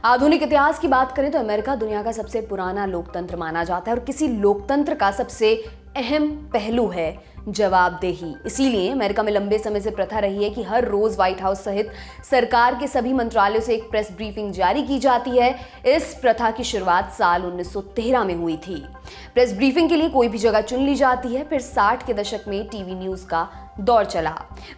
आधुनिक इतिहास की बात करें तो अमेरिका दुनिया का सबसे पुराना लोकतंत्र माना जाता है और किसी लोकतंत्र का सबसे अहम पहलू है जवाबदेही। इसीलिए अमेरिका में लंबे समय से प्रथा रही है कि हर रोज व्हाइट हाउस सहित सरकार के सभी मंत्रालयों से एक प्रेस ब्रीफिंग जारी की जाती है। इस प्रथा की शुरुआत साल 1913 में हुई थी। प्रेस ब्रीफिंग के लिए कोई भी जगह चुन ली जाती है। फिर 60 के दशक में टीवी न्यूज का दौर चला।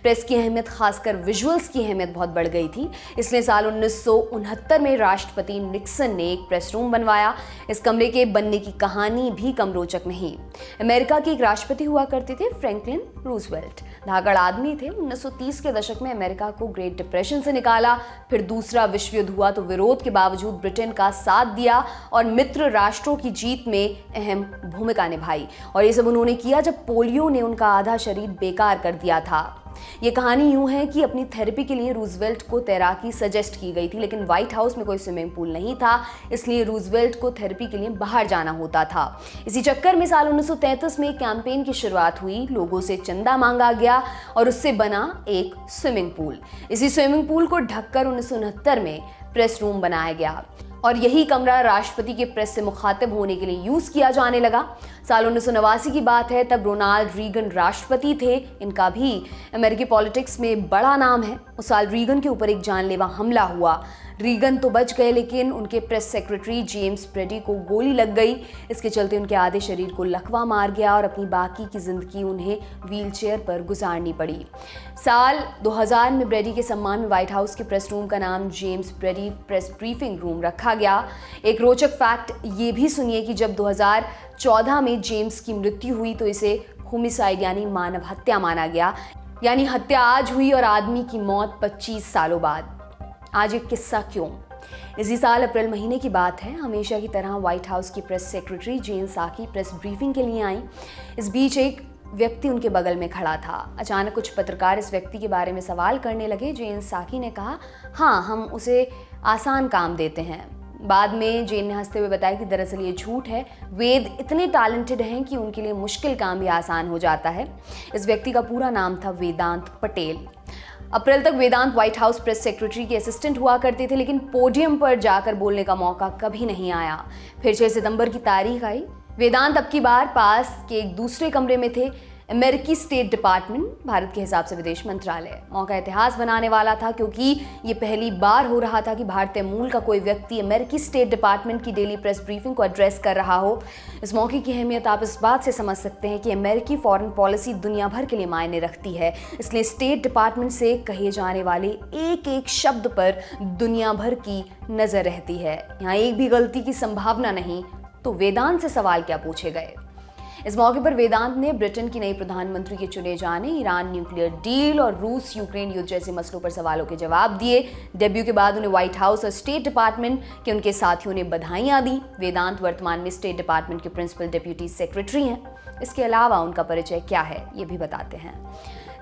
प्रेस की अहमियत, खासकर विजुअल्स की अहमियत बहुत बढ़ गई थी। इसलिए साल 1969 में राष्ट्रपति निक्सन ने एक प्रेस रूम बनवाया। इस कमरे के बनने की कहानी भी कम रोचक नहीं। अमेरिका के एक राष्ट्रपति हुआ करते थे, फ्रैंकलिन रूजवेल्ट। धाकड़ आदमी थे। 1930 के दशक में अमेरिका को ग्रेट डिप्रेशन से निकाला। फिर दूसरा विश्व युद्ध हुआ तो विरोध के बावजूद ब्रिटेन का साथ दिया और मित्र राष्ट्रों की जीत में अहम भूमिका निभाई। और ये सब उन्होंने किया जब पोलियो ने उनका आधा शरीर बेकार कर दिया था। ये कहानी यूं है कि अपनी थेरेपी के लिए रूजवेल्ट को तैराकी सजेस्ट की गई थी, लेकिन व्हाइट हाउस में कोई स्विमिंग पूल नहीं था, इसलिए रूजवेल्ट को थेरेपी के लिए बाहर जाना होता था। इसी चक्कर में साल 1933 में एक कैंपेन की शुरुआत हुई। लोगों से चंदा मांगा गया और उससे बना एक स्विमिंग पूल। इसी स्विमिंग पूल को ढककर 1969 में प्रेस रूम बनाया गया और यही कमरा राष्ट्रपति के प्रेस से मुखातिब होने के लिए यूज किया जाने लगा। साल 1989 की बात है, तब रोनाल्ड रीगन राष्ट्रपति थे। इनका भी अमेरिकी पॉलिटिक्स में बड़ा नाम है। उस साल रीगन के ऊपर एक जानलेवा हमला हुआ। रीगन तो बच गए, लेकिन उनके प्रेस सेक्रेटरी जेम्स ब्रेडी को गोली लग गई। इसके चलते उनके आधे शरीर को लकवा मार गया और अपनी बाकी की जिंदगी उन्हें व्हीलचेयर पर गुजारनी पड़ी। साल 2000 में ब्रेडी के सम्मान में व्हाइट हाउस के प्रेस रूम का नाम जेम्स ब्रेडी प्रेस ब्रीफिंग रूम रखा गया। एक रोचक फैक्ट ये भी सुनिए कि जब 2014 में जेम्स की मृत्यु हुई तो इसे होमिसाइड यानी मानव हत्या माना गया। यानी हत्या आज हुई और आदमी की मौत 25 सालों बाद। आज एक किस्सा क्यों? इसी साल अप्रैल महीने की बात है। हमेशा की तरह व्हाइट हाउस की प्रेस सेक्रेटरी जेन साकी प्रेस ब्रीफिंग के लिए आई। इस बीच एक व्यक्ति उनके बगल में खड़ा था। अचानक कुछ पत्रकार इस व्यक्ति के बारे में सवाल करने लगे। जेन साकी ने कहा, हाँ, हम उसे आसान काम देते हैं। बाद में जेन ने हंसते हुए बताया कि दरअसल ये झूठ है। वेद इतने टैलेंटेड हैं कि उनके लिए मुश्किल काम भी आसान हो जाता है। इस व्यक्ति का पूरा नाम था वेदांत पटेल। अप्रैल तक वेदांत व्हाइट हाउस प्रेस सेक्रेटरी के असिस्टेंट हुआ करते थे, लेकिन पोडियम पर जाकर बोलने का मौका कभी नहीं आया। फिर 6 सितंबर की तारीख आई। वेदांत अब की बार पास के एक दूसरे कमरे में थे। अमेरिकी स्टेट डिपार्टमेंट, भारत के हिसाब से विदेश मंत्रालय। मौका इतिहास बनाने वाला था, क्योंकि ये पहली बार हो रहा था कि भारतीय मूल का कोई व्यक्ति अमेरिकी स्टेट डिपार्टमेंट की डेली प्रेस ब्रीफिंग को एड्रेस कर रहा हो। इस मौके की अहमियत आप इस बात से समझ सकते हैं कि अमेरिकी फॉरेन पॉलिसी दुनिया भर के लिए मायने रखती है। इसलिए स्टेट डिपार्टमेंट से कहे जाने वाले एक एक शब्द पर दुनिया भर की नजर रहती है। यहाँ एक भी गलती की संभावना नहीं। तो वेदांत से सवाल क्या पूछे गए? इस मौके पर वेदांत ने ब्रिटेन की नई प्रधानमंत्री के चुने जाने, ईरान न्यूक्लियर डील और रूस यूक्रेन युद्ध जैसे मसलों पर सवालों के जवाब दिए। डेब्यू के बाद उन्हें व्हाइट हाउस और स्टेट डिपार्टमेंट के उनके साथियों ने बधाइयां दी। वेदांत वर्तमान में स्टेट डिपार्टमेंट के प्रिंसिपल डेप्यूटी सेक्रेटरी हैं। इसके अलावा उनका परिचय क्या है ये भी बताते हैं।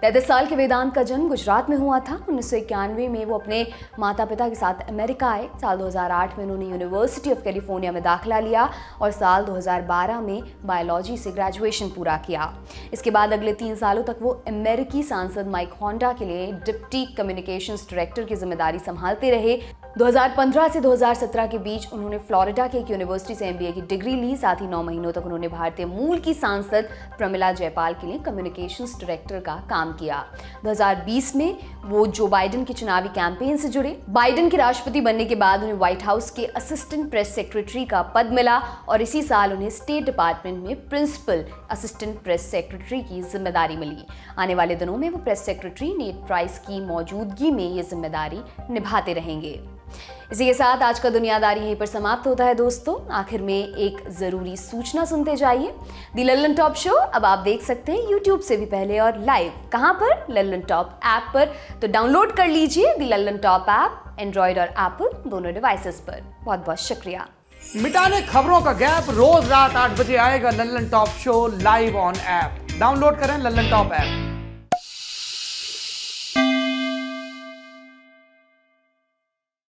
33 साल के वेदांत का जन्म गुजरात में हुआ था। 1991 में वो अपने माता पिता के साथ अमेरिका आए। साल 2008 में उन्होंने यूनिवर्सिटी ऑफ कैलिफोर्निया में दाखिला लिया और साल 2012 में बायोलॉजी से ग्रेजुएशन पूरा किया। इसके बाद अगले 3 सालों तक वो अमेरिकी सांसद माइक होंडा के लिए डिप्टी कम्युनिकेशंस डायरेक्टर की जिम्मेदारी संभालते रहे। 2015 से 2017 के बीच उन्होंने फ्लोरिडा के एक यूनिवर्सिटी से MBA की डिग्री ली। साथ ही 9 महीनों तक उन्होंने भारतीय मूल की सांसद प्रमिला जयपाल के लिए कम्युनिकेशंस डायरेक्टर का काम किया। 2020 में वो जो बाइडेन के चुनावी कैंपेन से जुड़े। बाइडेन के राष्ट्रपति बनने के बाद उन्हें व्हाइट हाउस के असिस्टेंट प्रेस सेक्रेटरी का पद मिला और इसी साल उन्हें स्टेट डिपार्टमेंट में प्रिंसिपल असिस्टेंट प्रेस सेक्रेटरी की जिम्मेदारी मिली। आने वाले दिनों में वो प्रेस सेक्रेटरी नेट प्राइस की मौजूदगी में ये जिम्मेदारी निभाते रहेंगे। इसी के साथ आज का दुनियादारी यहीं पर समाप्त होता है दोस्तों। आखिर में एक जरूरी सूचना सुनते जाइए। दी लल्लन टॉप शो अब आप देख सकते हैं यूट्यूब से भी पहले और लाइव। कहां पर? लल्लन टॉप ऐप पर। तो डाउनलोड कर लीजिए दी लल्लन टॉप ऐप, एंड्रॉइड और एप्पल दोनों डिवाइसेस पर। बहुत बहुत शुक्रिया। मिटाने खबरों का गैप, रोज रात 8 बजे आएगा Lallan top show live on app. Download करें लल्लन टॉप ऐप।